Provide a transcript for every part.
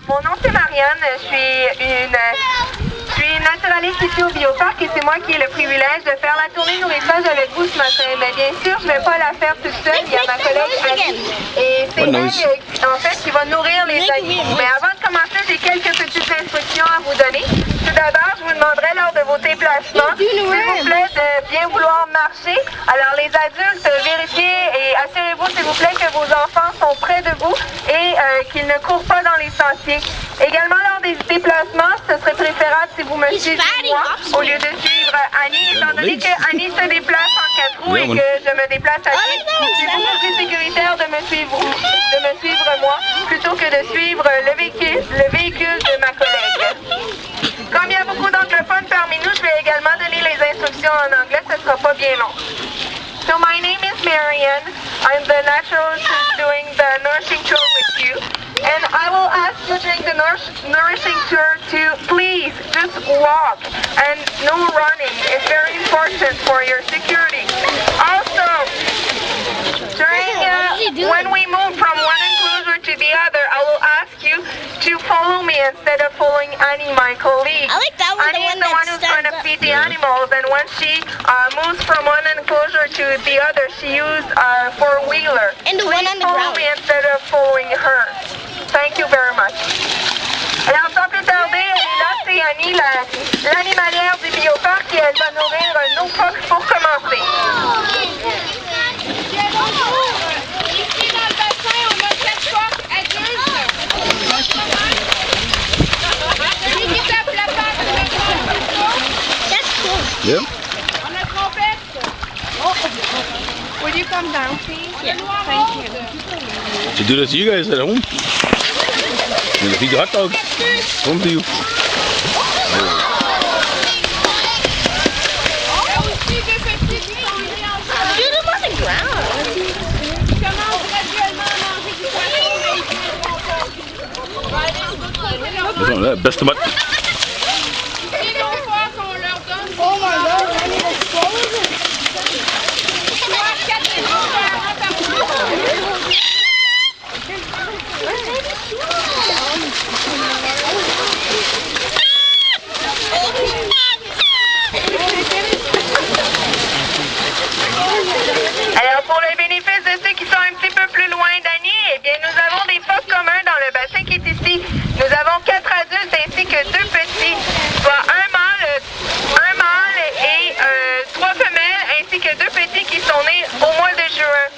Mon nom c'est Marianne, je suis une naturaliste ici au Bioparc et c'est moi qui ai le privilège de faire la tournée nourrissage avec vous ce matin. Mais bien sûr, je ne vais pas la faire toute seule, il y a ma collègue Annie et c'est elle en fait qui va nourrir les animaux. Mais avant de commencer, j'ai quelques petites instructions à vous donner. Tout d'abord, je vous demanderai lors de vos déplacements, s'il vous plaît, de bien vouloir marcher. Alors les adultes, vérifiez et assurez-vous s'il vous plaît que vos enfants sont près de vous et qu'ils ne courent pas dans les sentiers. Également lors des déplacements, ce serait préférable si vous me suivez moi au lieu de suivre Annie, étant donné que Annie se déplace en 4 roues et que je me déplace à pied. C'est beaucoup plus sécuritaire de me suivre moi plutôt que de suivre le véhicule de ma collègue. Comme il y a beaucoup d'anglophones parmi nous, je vais également donner les instructions en anglais, ce ne sera pas bien long. So my name is Marianne. I'm the naturalist who's doing the nourishing tour with you. And I will ask you during the nourishing tour to please just walk and no running. It's very important for your security. Also, when we move from one enclosure to the other, I will ask you to follow me instead of following Annie, my colleague. I like that one. Annie is the one who's going to feed the animals, and when she moves from one enclosure to the other, she uses a four-wheeler. And the one on the follow ground. me instead of following her. Thank you very much. Alors, sans plus tarder, elle est là, c'est Annie, l'animalière du Bioparc, et elle va nourrir nos phoques pour commencer. Ici, dans le bassin, on a 4 phoques adultes. Celui qui tape la patte, on a That's cool. Yeah. On a trompette. Will you come down, please? Yeah. Thank you. To do this to you guys at home. And to feed the hot dogs. Home to you. Il y a aussi 2 petits qui sont unis ensemble. Shoot them on the ground. Ils commencent graduellement à manger du poisson, mais ils finiront pas. This one, that best of it. Ici, nos phoques, on leur donne. Oh my god, I need to swallow this. 3-4 légumes par mois. Alors, pour le bénéfice de ceux qui sont un petit peu plus loin d'Annie, eh bien, nous avons des phoques communs dans le bassin qui est ici. Nous avons 4 adultes ainsi que 2 petits, soit un mâle et 3 femelles, ainsi que 2 petits qui sont nés au mois de juin.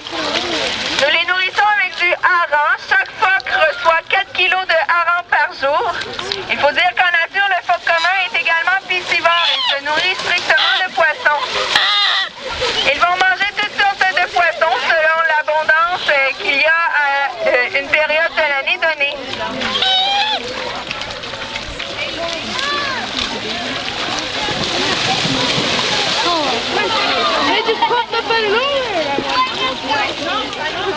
Nous les nourrissons avec du hareng. Chaque phoque reçoit 4 kilos de hareng par jour. Il faut dire qu'en nature, le phoque commun est également piscivore. Il se nourrit strictement de poissons. Ils vont manger toutes sortes de poissons selon l'abondance qu'il y a à une période de l'année donnée. They just popped up out of nowhere.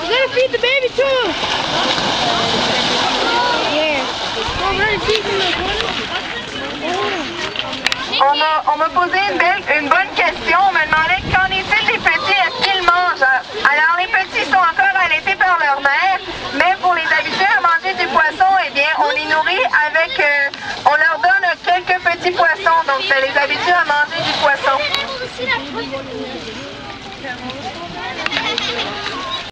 Let her feed the baby too. Yeah. Oh, very deep in the corner. On m'a posé une bonne question,